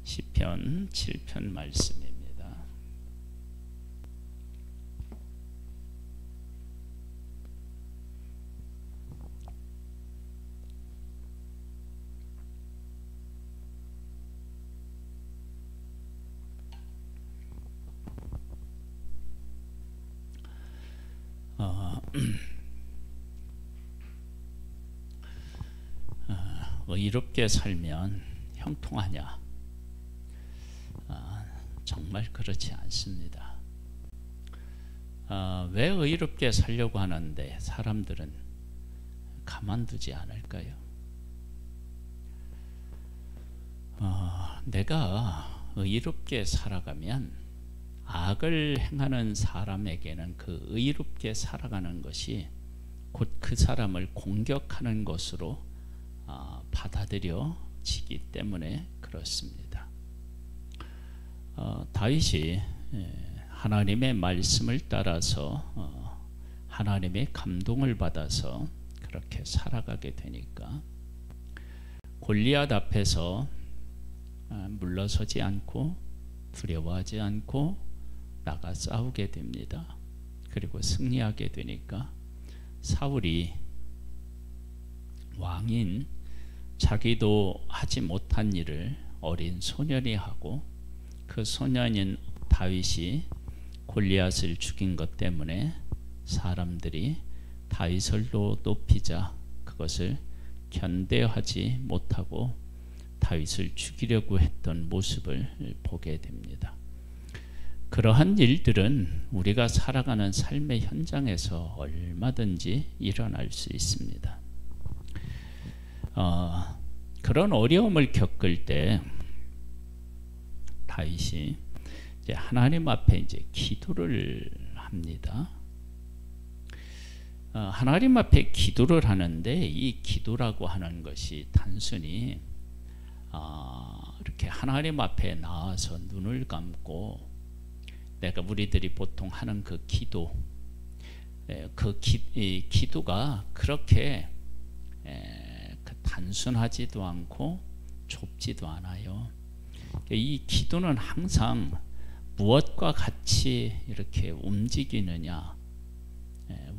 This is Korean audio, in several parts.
시편 7편 말씀입니다. 의롭게 살면 형통하냐? 정말 그렇지 않습니다. 왜 의롭게 살려고 하는데 사람들은 가만두지 않을까요? 내가 의롭게 살아가면 악을 행하는 사람에게는 그 의롭게 살아가는 것이 곧 그 사람을 공격하는 것으로 받아들여지기 때문에 그렇습니다. 다윗이 하나님의 말씀을 따라서 하나님의 감동을 받아서 그렇게 살아가게 되니까 골리앗 앞에서 물러서지 않고 두려워하지 않고 나가 싸우게 됩니다. 그리고 승리하게 되니까 사울이 왕인 자기도 하지 못한 일을 어린 소년이 하고 그 소년인 다윗이 골리앗을 죽인 것 때문에 사람들이 다윗을 높이자 그것을 견뎌하지 못하고 다윗을 죽이려고 했던 모습을 보게 됩니다. 그러한 일들은 우리가 살아가는 삶의 현장에서 얼마든지 일어날 수 있습니다. 그런 어려움을 겪을 때 다윗이 이제 하나님 앞에 이제 기도를 합니다. 하나님 앞에 기도를 하는데 이 기도라고 하는 것이 단순히 이렇게 하나님 앞에 나와서 눈을 감고 내가 우리들이 보통 하는 그 기도, 기도가 그렇게 단순하지도 않고 좁지도 않아요. 이 기도는 항상 무엇과 같이 이렇게 움직이느냐,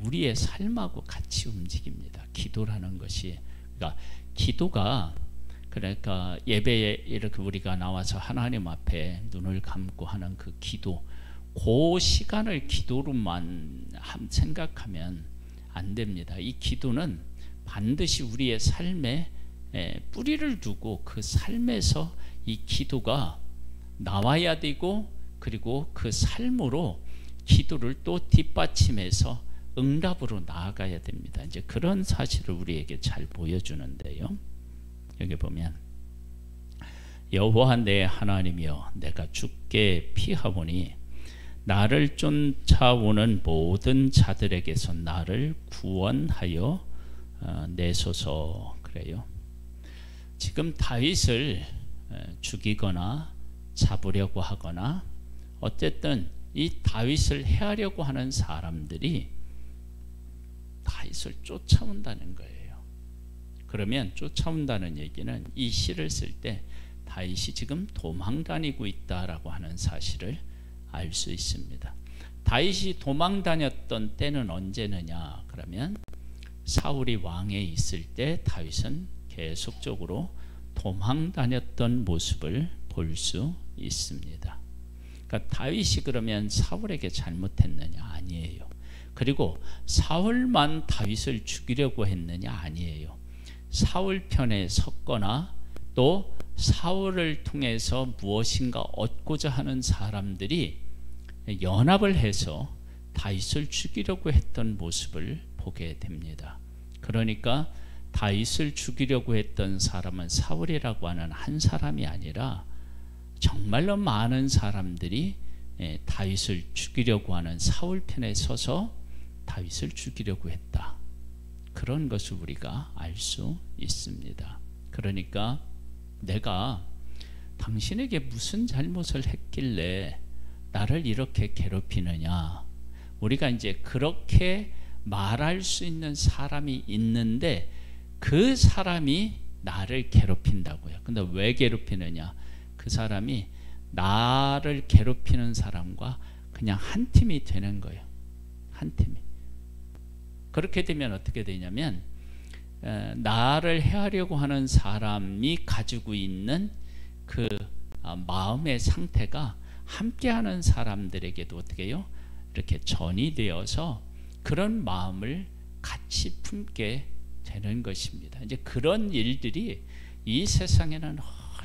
우리의 삶하고 같이 움직입니다. 기도라는 것이. 그러니까 기도가 그러니까 예배에 이렇게 우리가 나와서 하나님 앞에 눈을 감고 하는 그 기도, 그 시간을 기도로만 생각하면 안 됩니다. 이 기도는 반드시 우리의 삶에 뿌리를 두고 그 삶에서 이 기도가 나와야 되고 그리고 그 삶으로 기도를 또 뒷받침해서 응답으로 나아가야 됩니다. 이제 그런 사실을 우리에게 잘 보여주는데요. 여기 보면 여호와 내 하나님이여 내가 주께 피하오니 나를 쫓아오는 모든 자들에게서 나를 구원하여 내소서. 그래요. 지금 다윗을 죽이거나 잡으려고 하거나 어쨌든 이 다윗을 해하려고 하는 사람들이 다윗을 쫓아온다는 거예요. 그러면 쫓아온다는 얘기는 이 시를 쓸 때 다윗이 지금 도망다니고 있다라고 하는 사실을 알 수 있습니다. 다윗이 도망다녔던 때는 언제느냐? 그러면 사울이 왕에 있을 때 다윗은 계속적으로 도망다녔던 모습을 볼 수 있습니다. 그러니까 다윗이 그러면 사울에게 잘못했느냐? 아니에요. 그리고 사울만 다윗을 죽이려고 했느냐? 아니에요. 사울 편에 섰거나 또 사울을 통해서 무엇인가 얻고자 하는 사람들이 연합을 해서 다윗을 죽이려고 했던 모습을 보게 됩니다. 그러니까 다윗을 죽이려고 했던 사람은 사울이라고 하는 한 사람이 아니라 정말로 많은 사람들이 다윗을 죽이려고 하는 사울 편에 서서 다윗을 죽이려고 했다. 그런 것을 우리가 알 수 있습니다. 그러니까 내가 당신에게 무슨 잘못을 했길래 나를 이렇게 괴롭히느냐? 우리가 이제 그렇게 말할 수 있는 사람이 있는데 그 사람이 나를 괴롭힌다고요. 근데 왜 괴롭히느냐? 그 그 사람이 나를 괴롭히는 사람과 그냥 한 팀이 되는 거예요. 한 팀이. 그렇게 되면 어떻게 되냐면 나를 해하려고 하는 사람이 가지고 있는 그 마음의 상태가 함께하는 사람들에게도 어떻게 해요? 이렇게 전이되어서 그런 마음을 같이 품게 되는 것입니다. 이제 그런 일들이 이 세상에는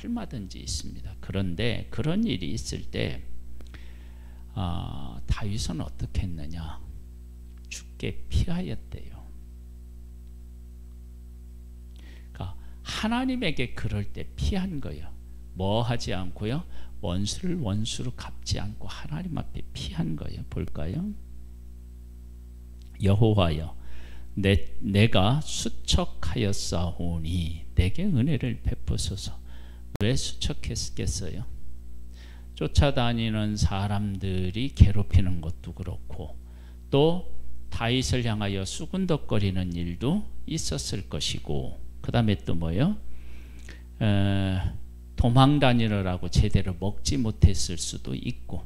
얼마든지 있습니다. 그런데 그런 일이 있을 때 다윗은 어떻게 했느냐? 죽게 피하였대요. 그러니까 하나님에게 그럴 때 피한 거예요. 뭐 하지 않고요? 원수를 원수로 갚지 않고 하나님 앞에 피한 거예요. 볼까요? 여호와여, 내가 수척하였사오니 내게 은혜를 베푸소서. 왜 수척했겠어요? 쫓아다니는 사람들이 괴롭히는 것도 그렇고 또 다윗을 향하여 수군덕거리는 일도 있었을 것이고, 그 다음에 또 뭐요? 도망 다니느라고 제대로 먹지 못했을 수도 있고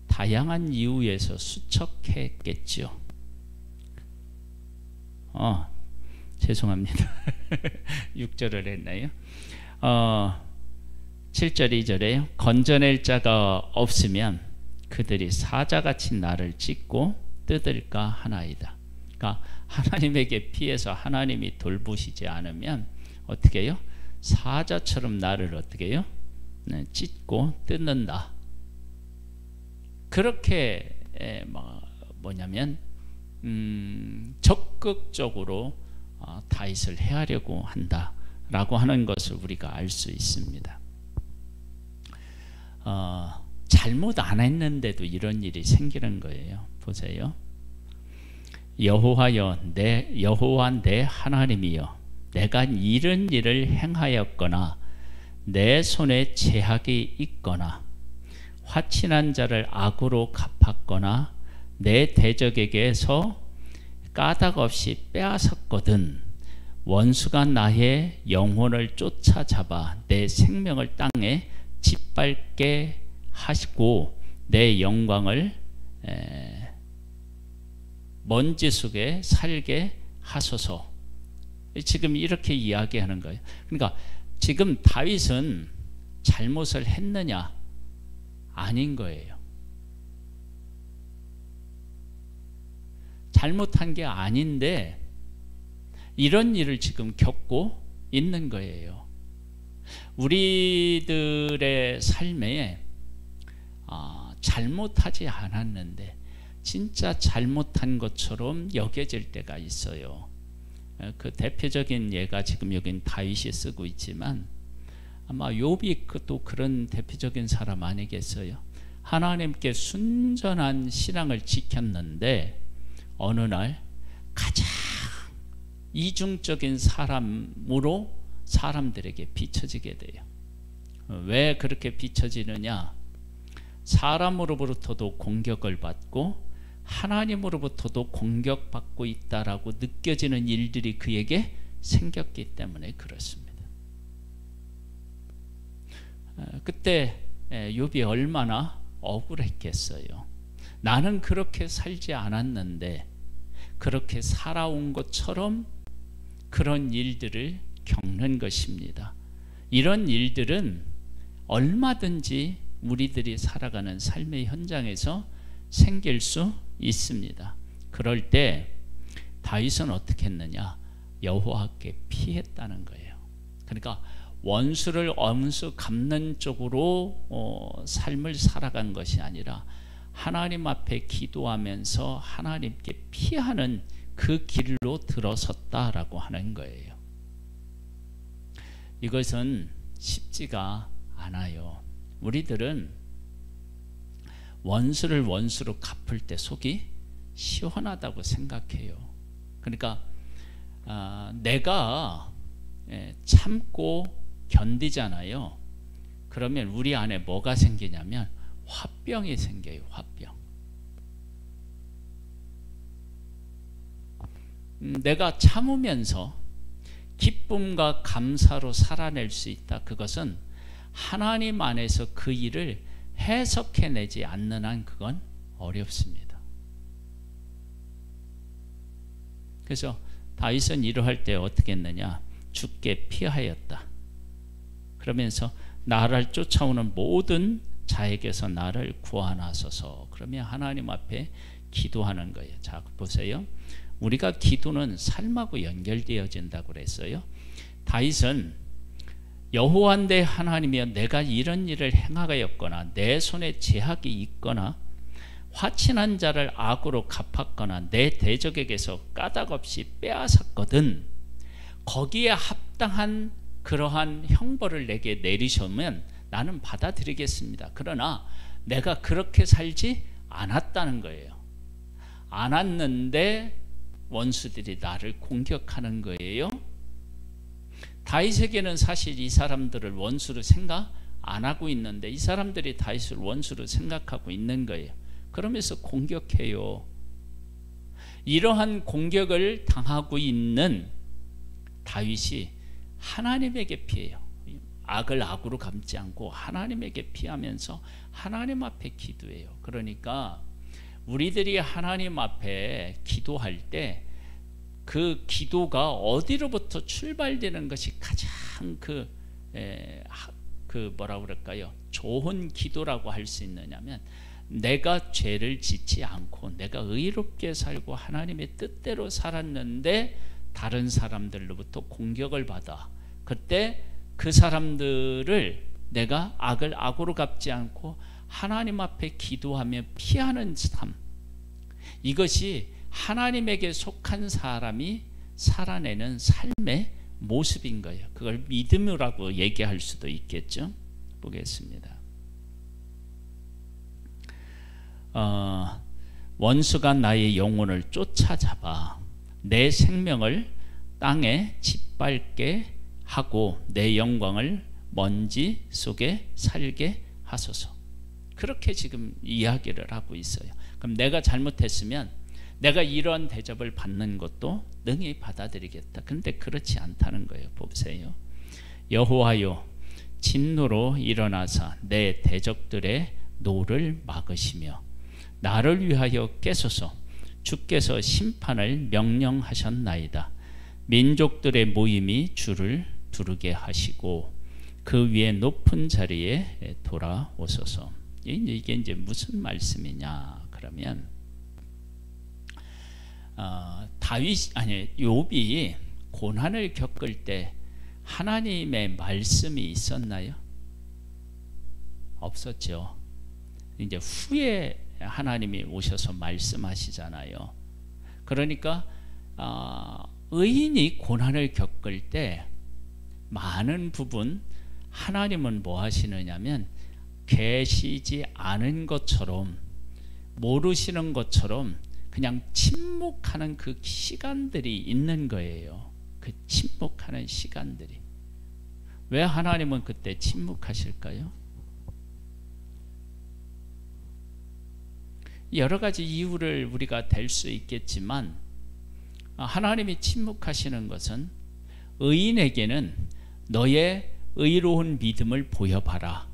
다양한 이유에서 수척했겠죠. 죄송합니다. 6절을 했나요? 7절 2절에요. 건져낼 자가 없으면 그들이 사자같이 나를 찢고 뜯을까 하나이다. 그러니까 하나님에게 피해서 하나님이 돌보시지 않으면 어떻게 해요? 사자처럼 나를 어떻게 해요? 찢고 뜯는다. 그렇게 뭐냐면 적극적으로 다윗을 해하려고 한다라고 하는 것을 우리가 알 수 있습니다. 잘못 안 했는데도 이런 일이 생기는 거예요. 보세요. 여호와 내 하나님이여, 내가 이런 일을 행하였거나 내 손에 제약이 있거나 화친한 자를 악으로 갚았거나 내 대적에게서 까닭 없이 빼앗았거든 원수가 나의 영혼을 쫓아잡아 내 생명을 땅에 짓밟게 하시고 내 영광을 먼지 속에 살게 하소서. 지금 이렇게 이야기하는 거예요. 그러니까 지금 다윗은 잘못을 했느냐? 아닌 거예요. 잘못한 게 아닌데 이런 일을 지금 겪고 있는 거예요. 우리들의 삶에 잘못하지 않았는데 진짜 잘못한 것처럼 여겨질 때가 있어요. 그 대표적인 예가 지금 여긴 다윗이 쓰고 있지만 아마 욥이 또 그런 대표적인 사람 아니겠어요? 하나님께 순전한 신앙을 지켰는데 어느 날 가장 이중적인 사람으로 사람들에게 비춰지게 돼요. 왜 그렇게 비춰지느냐? 사람으로부터도 공격을 받고 하나님으로부터도 공격받고 있다라고 느껴지는 일들이 그에게 생겼기 때문에 그렇습니다. 그때 욥이 얼마나 억울했겠어요. 나는 그렇게 살지 않았는데 그렇게 살아온 것처럼 그런 일들을 겪는 것입니다. 이런 일들은 얼마든지 우리들이 살아가는 삶의 현장에서 생길 수 있습니다. 그럴 때 다윗은 어떻게 했느냐? 여호와께 피했다는 거예요. 그러니까 원수를 원수 갚는 쪽으로 삶을 살아간 것이 아니라 하나님 앞에 기도하면서 하나님께 피하는 그 길로 들어섰다라고 하는 거예요. 이것은 쉽지가 않아요. 우리들은 원수를 원수로 갚을 때 속이 시원하다고 생각해요. 그러니까 내가 참고 견디잖아요. 그러면 우리 안에 뭐가 생기냐면 화병이 생겨요. 화병. 내가 참으면서 기쁨과 감사로 살아낼 수 있다. 그것은 하나님 안에서 그 일을 해석해내지 않는 한 그건 어렵습니다. 그래서 다윗은 이러할 때 어떻게 했느냐? 주께 피하였다. 그러면서 나를 쫓아오는 모든 자에게서 나를 구하나소서. 그러면 하나님 앞에 기도하는 거예요. 자, 보세요. 우리가 기도는 삶하고 연결되어진다고 그랬어요. 다윗은 여호와인데 하나님이여, 내가 이런 일을 행하였거나 내 손에 제약이 있거나 화친한 자를 악으로 갚았거나 내 대적에게서 까닭없이 빼앗았거든 거기에 합당한 그러한 형벌을 내게 내리시면 나는 받아들이겠습니다. 그러나 내가 그렇게 살지 않았다는 거예요. 않았는데 원수들이 나를 공격하는 거예요. 다윗에게는 사실 이 사람들을 원수로 생각 안 하고 있는데 이 사람들이 다윗을 원수로 생각하고 있는 거예요. 그러면서 공격해요. 이러한 공격을 당하고 있는 다윗이 하나님에게 피해요. 악을 악으로 갚지 않고 하나님에게 피하면서 하나님 앞에 기도해요. 그러니까 우리들이 하나님 앞에 기도할 때 그 기도가 어디로부터 출발되는 것이 가장 뭐라 그럴까요? 좋은 기도라고 할 수 있느냐면, 내가 죄를 짓지 않고 내가 의롭게 살고 하나님의 뜻대로 살았는데 다른 사람들로부터 공격을 받아. 그때 그 사람들을 내가 악을 악으로 갚지 않고 하나님 앞에 기도하며 피하는 삶, 이것이 하나님에게 속한 사람이 살아내는 삶의 모습인 거예요. 그걸 믿음이라고 얘기할 수도 있겠죠. 보겠습니다. 원수가 나의 영혼을 쫓아잡아 내 생명을 땅에 짓밟게 하고 내 영광을 먼지 속에 살게 하소서. 그렇게 지금 이야기를 하고 있어요. 그럼 내가 잘못했으면 내가 이런 대접을 받는 것도 능히 받아들이겠다. 근데 그렇지 않다는 거예요. 보세요. 여호와여, 진노로 일어나사 내 대적들의 노를 막으시며 나를 위하여 깨소서. 주께서 심판을 명령하셨나이다. 민족들의 모임이 주를 두르게 하시고 그 위에 높은 자리에 돌아오소서. 이게 이제 무슨 말씀이냐? 그러면 욥이 고난을 겪을 때 하나님의 말씀이 있었나요? 없었죠. 이제 후에 하나님이 오셔서 말씀하시잖아요. 그러니까 의인이 고난을 겪을 때 많은 부분 하나님은 뭐 하시느냐면 계시지 않은 것처럼, 모르시는 것처럼 그냥 침묵하는 그 시간들이 있는 거예요. 그 침묵하는 시간들이. 왜 하나님은 그때 침묵하실까요? 여러 가지 이유를 우리가 댈 수 있겠지만, 하나님이 침묵하시는 것은 의인에게는 너의 의로운 믿음을 보여봐라,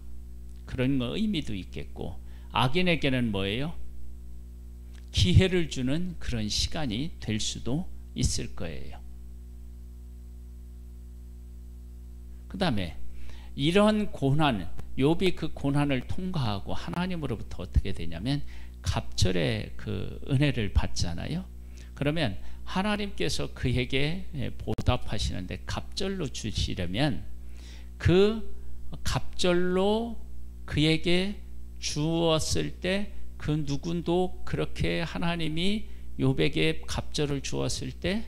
그런 의미도 있겠고, 악인에게는 뭐예요? 기회를 주는 그런 시간이 될 수도 있을 거예요. 그 다음에 이런 고난, 욥이 그 고난을 통과하고 하나님으로부터 어떻게 되냐면 갑절의 그 은혜를 받잖아요. 그러면 하나님께서 그에게 보답하시는데, 갑절로 주시려면 그 갑절로 그에게 주었을 때 그 누군도 그렇게 하나님이 욥에게 갑절을 주었을 때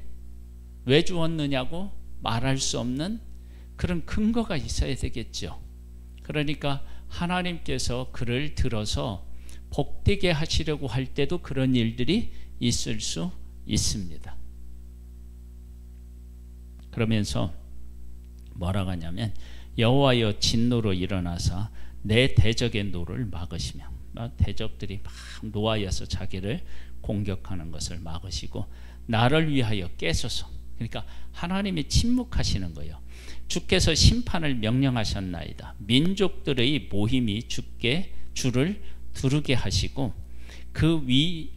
왜 주었느냐고 말할 수 없는 그런 근거가 있어야 되겠죠. 그러니까 하나님께서 그를 들어서 복되게 하시려고 할 때도 그런 일들이 있을 수 있습니다. 그러면서 뭐라고 하냐면, 여호와여, 진노로 일어나사 내 대적의 노를 막으시며, 대적들이 막 노하여서 자기를 공격하는 것을 막으시고 나를 위하여 깨소서. 그러니까 하나님이 침묵하시는 거예요. 주께서 심판을 명령하셨나이다. 민족들의 모임이 주를 두르게 하시고 그 위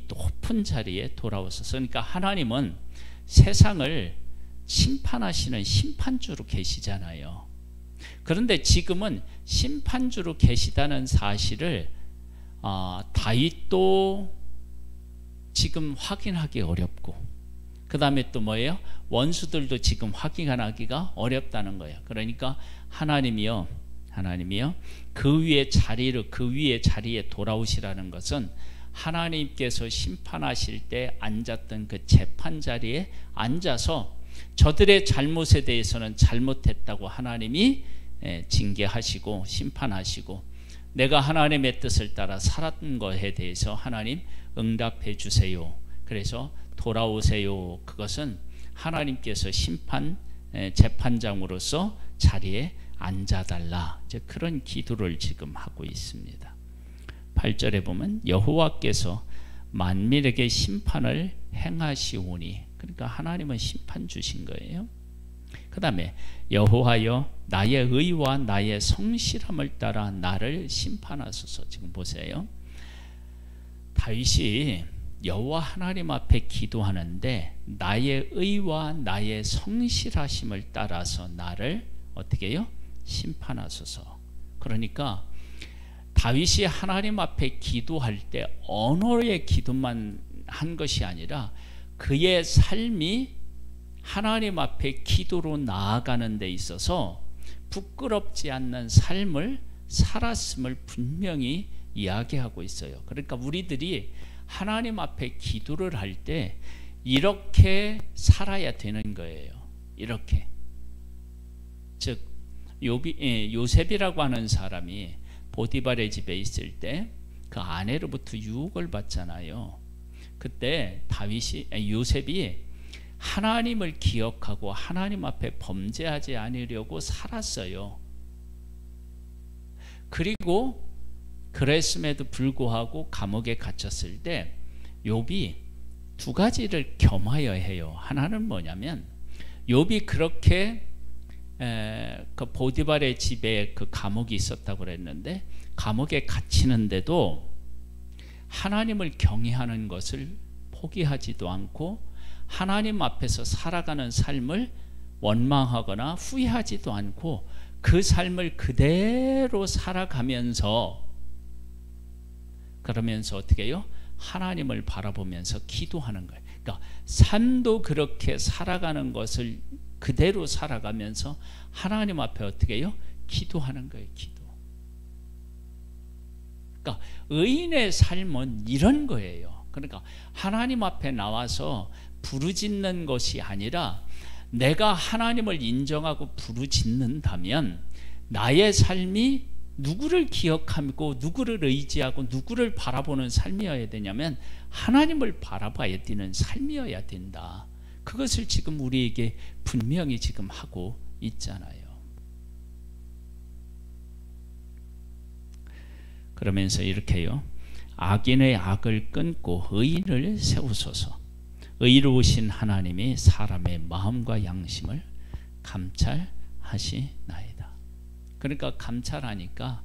높은 자리에 돌아오소서. 그러니까 하나님은 세상을 심판하시는 심판주로 계시잖아요. 그런데 지금은 심판주로 계시다는 사실을 다윗도 지금 확인하기 어렵고, 그 다음에 또 뭐예요? 원수들도 지금 확인하기가 어렵다는 거예요. 그러니까 하나님이요 그 위에 자리에 돌아오시라는 것은 하나님께서 심판하실 때 앉았던 그 재판 자리에 앉아서 저들의 잘못에 대해서는 잘못했다고 하나님이 징계하시고 심판하시고, 내가 하나님의 뜻을 따라 살았던 것에 대해서 하나님 응답해 주세요. 그래서 돌아오세요. 그것은 하나님께서 재판장으로서 자리에 앉아달라, 이제 그런 기도를 지금 하고 있습니다. 8절에 보면 여호와께서 만민에게 심판을 행하시오니, 그러니까 하나님은 심판 주신 거예요. 그 다음에 여호와여 나의 의와 나의 성실함을 따라 나를 심판하소서. 지금 보세요. 다윗이 여호와 하나님 앞에 기도하는데 나의 의와 나의 성실하심을 따라서 나를 어떻게 해요? 심판하소서. 그러니까 다윗이 하나님 앞에 기도할 때 언어의 기도만 한 것이 아니라 그의 삶이 하나님 앞에 기도로 나아가는 데 있어서 부끄럽지 않는 삶을 살았음을 분명히 이야기하고 있어요. 그러니까 우리들이 하나님 앞에 기도를 할 때 이렇게 살아야 되는 거예요. 이렇게. 즉 요셉이라고 하는 사람이 보디발의 집에 있을 때 그 아내로부터 유혹을 받잖아요. 그때 요셉이 하나님을 기억하고 하나님 앞에 범죄하지 않으려고 살았어요. 그리고 그랬음에도 불구하고 감옥에 갇혔을 때 욥이 두 가지를 겸하여 해요. 하나는 뭐냐면 욥이 그렇게 그 보디발의 집에 그 감옥이 있었다고 그랬는데 감옥에 갇히는데도 하나님을 경외하는 것을 포기하지도 않고 하나님 앞에서 살아가는 삶을 원망하거나 후회하지도 않고 그 삶을 그대로 살아가면서, 그러면서 어떻게 해요? 하나님을 바라보면서 기도하는 거예요. 그러니까 삶도 그렇게 살아가는 것을 그대로 살아가면서 하나님 앞에 어떻게 해요? 기도하는 거예요. 기도. 그러니까 의인의 삶은 이런 거예요. 그러니까 하나님 앞에 나와서 부르짖는 것이 아니라 내가 하나님을 인정하고 부르짖는다면 나의 삶이 누구를 기억하고 누구를 의지하고 누구를 바라보는 삶이어야 되냐면 하나님을 바라봐야 되는 삶이어야 된다. 그것을 지금 우리에게 분명히 지금 하고 있잖아요. 그러면서 이렇게요. 악인의 악을 끊고 의인을 세우소서. 의로우신 하나님이 사람의 마음과 양심을 감찰하시나이다. 그러니까 감찰하니까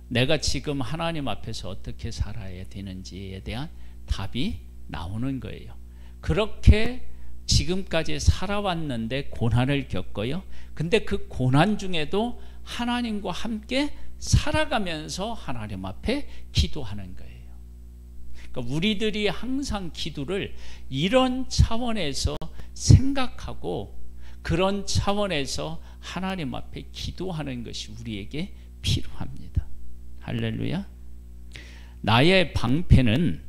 내가 지금 하나님 앞에서 어떻게 살아야 되는지에 대한 답이 나오는 거예요. 그렇게 지금까지 살아왔는데 고난을 겪어요. 근데 그 고난 중에도 하나님과 함께 살아가면서 하나님 앞에 기도하는 거예요. 그러니까 우리들이 항상 기도를 이런 차원에서 생각하고 그런 차원에서 하나님 앞에 기도하는 것이 우리에게 필요합니다. 할렐루야. 나의 방패는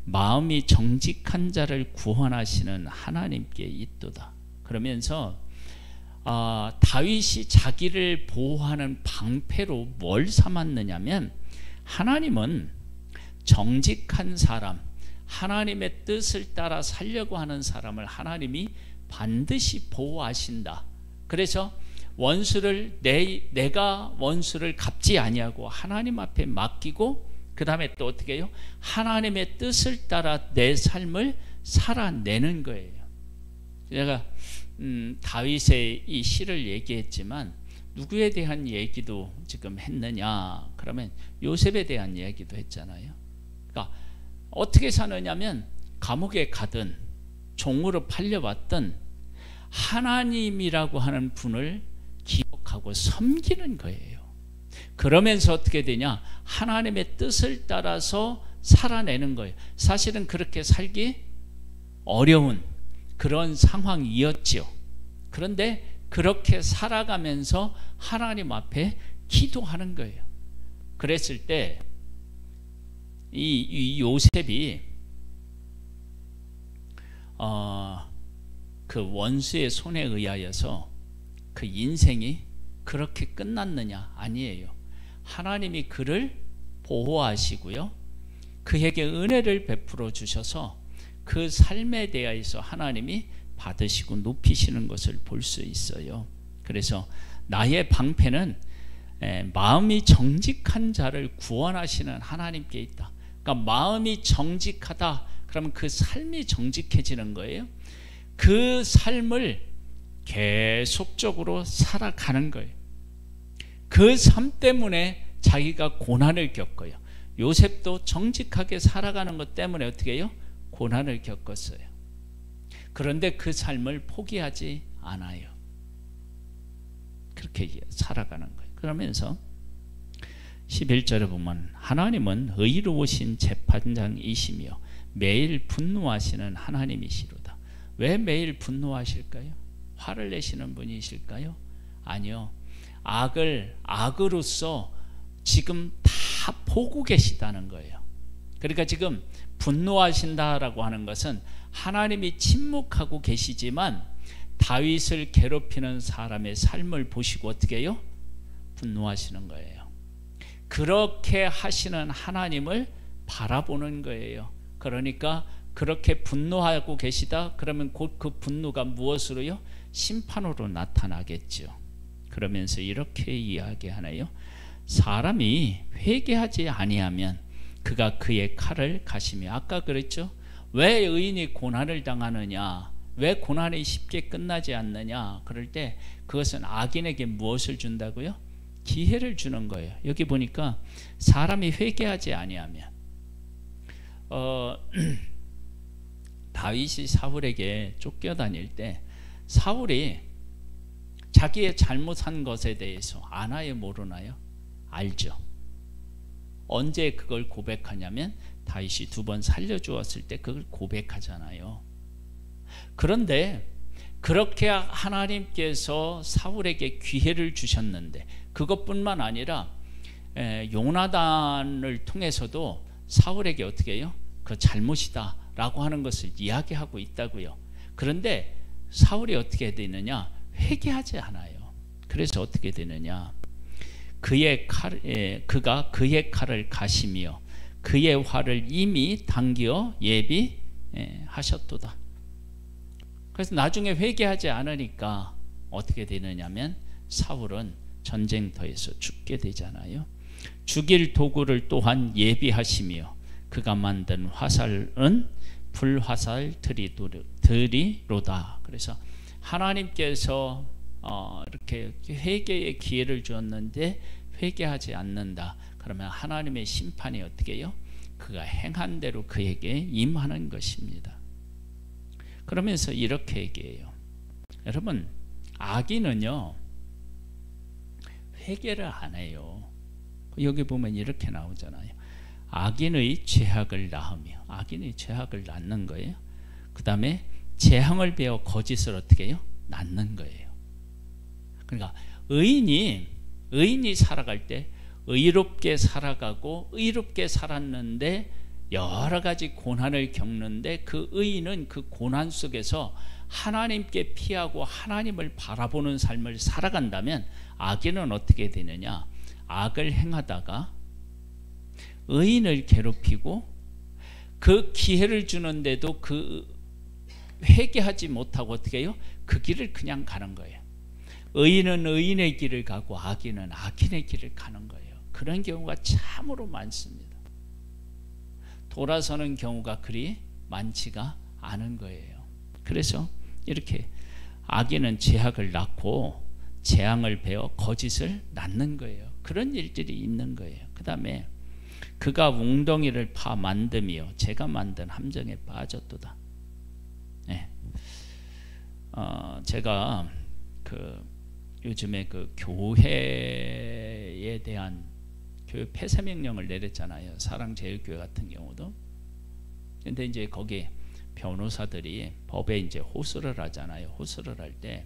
마음이 정직한 자를 구원하시는 하나님께 있도다. 그러면서 다윗이 자기를 보호하는 방패로 뭘 삼았느냐면 하나님은 정직한 사람, 하나님의 뜻을 따라 살려고 하는 사람을 하나님이 반드시 보호하신다. 그래서 내가 원수를 갚지 아니하고 하나님 앞에 맡기고 그 다음에 또 어떻게 해요? 하나님의 뜻을 따라 내 삶을 살아내는 거예요. 제가 다윗의 이 시를 얘기했지만 누구에 대한 얘기도 지금 했느냐? 그러면 요셉에 대한 얘기도 했잖아요. 그러니까 어떻게 사느냐면 감옥에 가든 종으로 팔려왔던 하나님이라고 하는 분을 기억하고 섬기는 거예요. 그러면서 어떻게 되냐? 하나님의 뜻을 따라서 살아내는 거예요. 사실은 그렇게 살기 어려운 그런 상황이었죠. 그런데 그렇게 살아가면서 하나님 앞에 기도하는 거예요. 그랬을 때 이 요셉이 그 원수의 손에 의하여서 그 인생이 그렇게 끝났느냐? 아니에요. 하나님이 그를 보호하시고요, 그에게 은혜를 베풀어 주셔서 그 삶에 대해서 하나님이 받으시고 높이시는 것을 볼 수 있어요. 그래서 나의 방패는 마음이 정직한 자를 구원하시는 하나님께 있다. 그러니까 마음이 정직하다 그러면 그 삶이 정직해지는 거예요. 그 삶을 계속적으로 살아가는 거예요. 그 삶 때문에 자기가 고난을 겪어요. 요셉도 정직하게 살아가는 것 때문에 어떻게 해요? 고난을 겪었어요. 그런데 그 삶을 포기하지 않아요. 그렇게 살아가는 거예요. 그러면서 11절에 보면 하나님은 의로우신 재판장이시며 매일 분노하시는 하나님이시로다. 왜 매일 분노하실까요? 화를 내시는 분이실까요? 아니요. 악을 악으로서 지금 다 보고 계시다는 거예요. 그러니까 지금 분노하신다라고 하는 것은 하나님이 침묵하고 계시지만 다윗을 괴롭히는 사람의 삶을 보시고 어떻게 해요? 분노하시는 거예요. 그렇게 하시는 하나님을 바라보는 거예요. 그러니까 그렇게 분노하고 계시다 그러면 곧 그 분노가 무엇으로요? 심판으로 나타나겠죠. 그러면서 이렇게 이야기하나요? 사람이 회개하지 아니하면 그가 그의 칼을 가시며, 아까 그랬죠? 왜 의인이 고난을 당하느냐? 왜 고난이 쉽게 끝나지 않느냐? 그럴 때 그것은 악인에게 무엇을 준다고요? 기회를 주는 거예요. 여기 보니까 사람이 회개하지 아니하면 다윗이 사울에게 쫓겨다닐 때 사울이 자기의 잘못한 것에 대해서 아나요 모르나요? 알죠. 언제 그걸 고백하냐면 다윗이 2번 살려주었을 때 그걸 고백하잖아요. 그런데 그렇게 하나님께서 사울에게 기회를 주셨는데 그것뿐만 아니라 요나단을 통해서도 사울에게 어떻게 해요? 그 잘못이다 라고 하는 것을 이야기하고 있다고요. 그런데 사울이 어떻게 되느냐? 회개하지 않아요. 그래서 어떻게 되느냐? 그가 그의 칼을 가시며 그의 화를 이미 당겨 예비하셨도다. 그래서 나중에 회개하지 않으니까 어떻게 되느냐면 사울은 전쟁터에서 죽게 되잖아요. 죽일 도구를 또한 예비하시며 그가 만든 화살은 불화살 들이로다. 그래서 하나님께서 이렇게 회개의 기회를 주었는데 회개하지 않는다. 그러면 하나님의 심판이 어떻게 해요? 그가 행한 대로 그에게 임하는 것입니다. 그러면서 이렇게 얘기해요. 여러분, 악인은요 회개를 안 해요. 여기 보면 이렇게 나오잖아요. 악인의 죄악을 낳으며, 악인의 죄악을 낳는 거예요. 그 다음에 재앙을 베어 거짓을 어떻게 해요? 낳는 거예요. 그러니까 의인이 살아갈 때 의롭게 살아가고 의롭게 살았는데 여러 가지 고난을 겪는데 그 의인은 그 고난 속에서 하나님께 피하고 하나님을 바라보는 삶을 살아간다면 악인은 어떻게 되느냐? 악을 행하다가 의인을 괴롭히고 그 기회를 주는데도 그 회개하지 못하고 어떻게 해요? 그 길을 그냥 가는 거예요. 의인은 의인의 길을 가고 악인은 악인의 길을 가는 거예요. 그런 경우가 참으로 많습니다. 돌아서는 경우가 그리 많지가 않은 거예요. 그래서 이렇게 악인은 죄악을 낳고 재앙을 베어 거짓을 낳는 거예요. 그런 일들이 있는 거예요. 그 다음에 그가 웅덩이를 파 만듦이요 제가 만든 함정에 빠졌도다. 네. 제가 요즘에 교회에 대한 교회 폐쇄 명령을 내렸잖아요. 사랑제일교회 같은 경우도. 근데 이제 거기 변호사들이 법에 이제 호소를 하잖아요. 호소를 할 때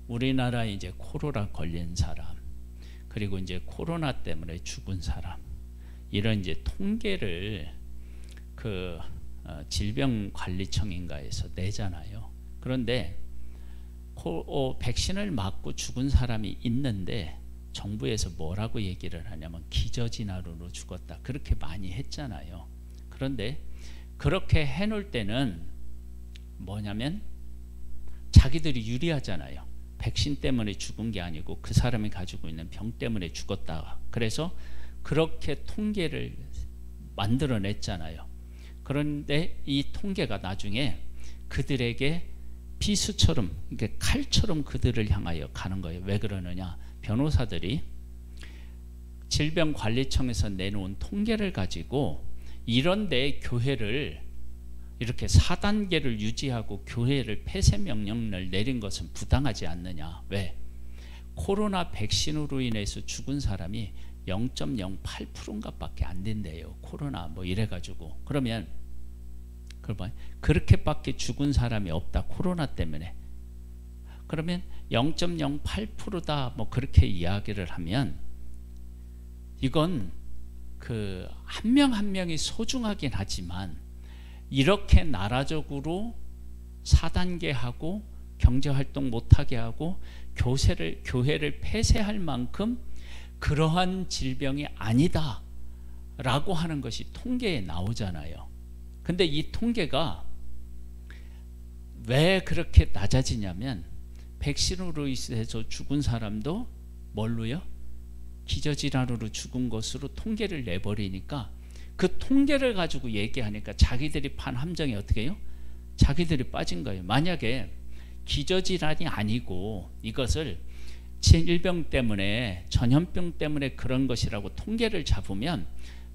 우리나라에 이제 코로나 걸린 사람, 그리고 이제 코로나 때문에 죽은 사람, 이런 이제 통계를 질병관리청인가에서 내잖아요. 그런데 백신을 맞고 죽은 사람이 있는데 정부에서 뭐라고 얘기를 하냐면 기저질환으로 죽었다, 그렇게 많이 했잖아요. 그런데 그렇게 해놓을 때는 뭐냐면 자기들이 유리하잖아요. 백신 때문에 죽은 게 아니고 그 사람이 가지고 있는 병 때문에 죽었다. 그래서 그렇게 통계를 만들어냈잖아요. 그런데 이 통계가 나중에 그들에게 비수처럼, 그러니까 칼처럼 그들을 향하여 가는 거예요. 왜 그러느냐? 변호사들이 질병관리청에서 내놓은 통계를 가지고 이런데 교회를 이렇게 4단계를 유지하고 교회를 폐쇄 명령을 내린 것은 부당하지 않느냐. 왜? 코로나 백신으로 인해서 죽은 사람이 0.08%인가 밖에 안 된대요. 코로나 뭐 이래가지고. 그러면 그렇게밖에 죽은 사람이 없다, 코로나 때문에. 그러면 0.08%다 뭐 그렇게 이야기를 하면 이건 한 명 한 명이 소중하긴 하지만 이렇게 나라적으로 4단계 하고 경제활동 못하게 하고 교회를 폐쇄할 만큼 그러한 질병이 아니다 라고 하는 것이 통계에 나오잖아요. 근데 이 통계가 왜 그렇게 낮아지냐면 백신으로 인해서 죽은 사람도 뭘로요? 기저질환으로 죽은 것으로 통계를 내버리니까 그 통계를 가지고 얘기하니까 자기들이 판 함정에 어떻게 해요? 자기들이 빠진 거예요. 만약에 기저질환이 아니고 이것을 질병 때문에, 전염병 때문에 그런 것이라고 통계를 잡으면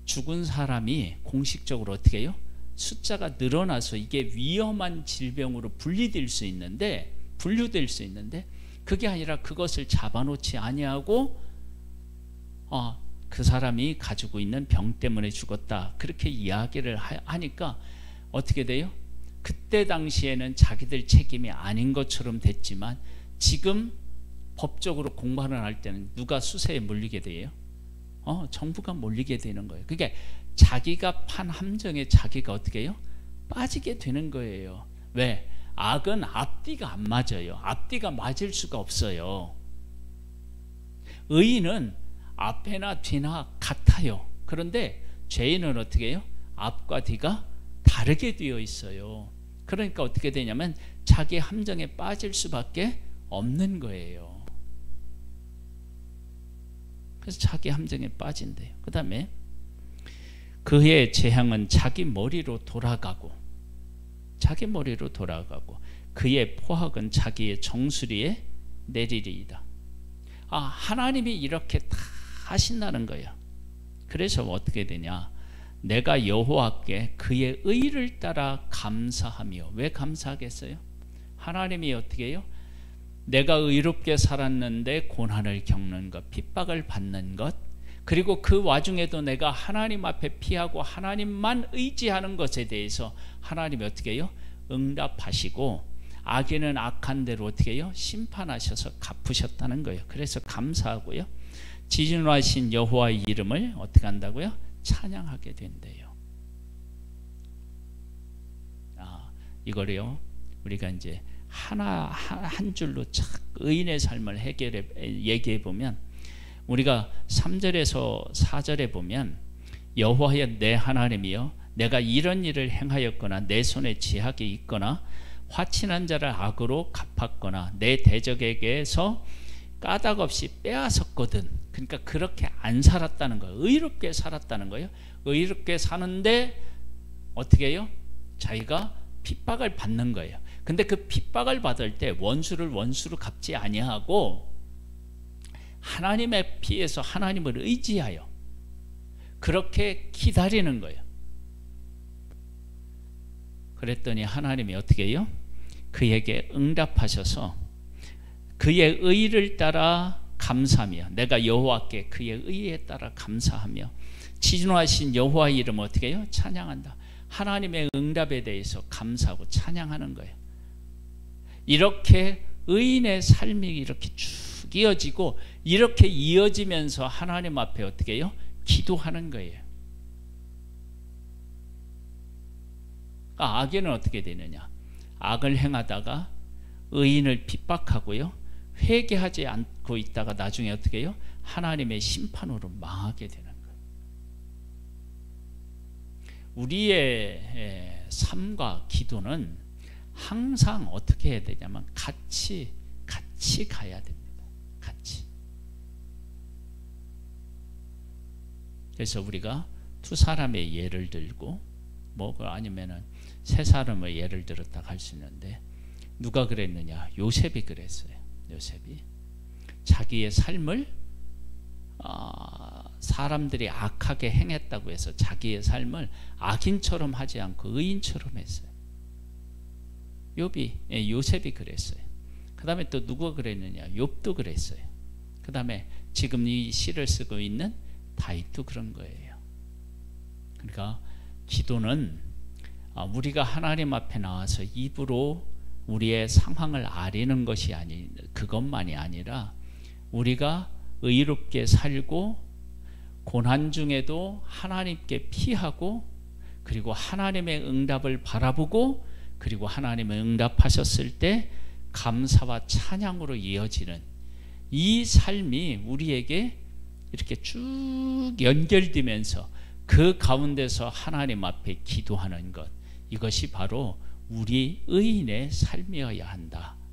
죽은 사람이 공식적으로 어떻게 해요? 숫자가 늘어나서 이게 위험한 질병으로 분류될 수 있는데 그게 아니라 그것을 잡아놓지 아니하고 그 사람이 가지고 있는 병 때문에 죽었다, 그렇게 이야기를 하니까 어떻게 돼요? 그때 당시에는 자기들 책임이 아닌 것처럼 됐지만 지금 법적으로 공판을 할 때는 누가 수세에 몰리게 돼요? 정부가 몰리게 되는 거예요. 그러니까 자기가 판 함정에 자기가 어떻게 해요? 빠지게 되는 거예요. 왜? 악은 앞뒤가 안 맞아요. 앞뒤가 맞을 수가 없어요. 의인은 앞에나 뒤나 같아요. 그런데 죄인은 어떻게 해요? 앞과 뒤가 다르게 되어 있어요. 그러니까 어떻게 되냐면 자기 함정에 빠질 수밖에 없는 거예요. 그래서 자기 함정에 빠진대요. 그 다음에 그의 재앙은 자기 머리로 돌아가고 그의 포악은 자기의 정수리에 내리리이다. 하나님이 이렇게 다 하신다는 거예요. 그래서 어떻게 되냐? 내가 여호와께 그의 의를 따라 감사하며. 왜 감사하겠어요? 하나님이 어떻게 해요? 내가 의롭게 살았는데 고난을 겪는 것, 핍박을 받는 것, 그리고 그 와중에도 내가 하나님 앞에 피하고 하나님만 의지하는 것에 대해서 하나님이 어떻게 해요? 응답하시고 악인은 악한 대로 어떻게 해요? 심판하셔서 갚으셨다는 거예요. 그래서 감사하고요, 지존하신 여호와의 이름을 어떻게 한다고요? 찬양하게 된대요. 이거를요 우리가 이제 한 줄로 착 의인의 삶을 얘기해 보면, 우리가 3절에서 4절에 보면 여호와여 내 하나님이여 내가 이런 일을 행하였거나 내 손에 지학이 있거나 화친한 자를 악으로 갚았거나 내 대적에게서 까닭없이 빼앗았거든. 그러니까 그렇게 안 살았다는 거예요. 의롭게 살았다는 거예요. 의롭게 사는데 어떻게 해요? 자기가 핍박을 받는 거예요. 근데 그 핍박을 받을 때 원수를 원수로 갚지 아니하고 하나님의 피에서 하나님을 의지하여 그렇게 기다리는 거예요. 그랬더니 하나님이 어떻게 해요? 그에게 응답하셔서 그의 의를 따라 감사하며, 내가 여호와께 그의 의에 따라 감사하며 지존하신 여호와의 이름을 어떻게 해요? 찬양한다. 하나님의 응답에 대해서 감사하고 찬양하는 거예요. 이렇게 의인의 삶이 이렇게 쭉 이어지고, 이렇게 이어지면서 하나님 앞에 어떻게 해요? 기도하는 거예요. 악인은 어떻게 되느냐? 악을 행하다가 의인을 핍박하고요, 회개하지 않고 있다가 나중에 어떻게 해요? 하나님의 심판으로 망하게 되는 거예요. 우리의 삶과 기도는 항상 어떻게 해야 되냐면 같이 가야 됩니다. 같이. 그래서 우리가 두 사람의 예를 들고, 뭐 아니면은 세 사람의 예를 들었다고 할 수 있는데, 누가 그랬느냐? 요셉이 그랬어요. 요셉이 자기의 삶을 사람들이 악하게 행했다고 해서 자기의 삶을 악인처럼 하지 않고 의인처럼 했어요. 요셉이 그랬어요. 그 다음에 또 누가 그랬느냐? 욥도 그랬어요. 그 다음에 지금 이 시를 쓰고 있는 다윗도 그런 거예요. 그러니까 기도는 우리가 하나님 앞에 나와서 입으로 우리의 상황을 아리는 것이 그것만이 아니라, 우리가 의롭게 살고 고난 중에도 하나님께 피하고, 그리고 하나님의 응답을 바라보고, 그리고 하나님의 응답하셨을 때 감사와 찬양으로 이어지는 이 삶이 우리에게 이렇게 쭉 연결되면서 그 가운데서 하나님 앞에 기도하는 것, 이것이 바로 우리 의인의 삶이어야 한다.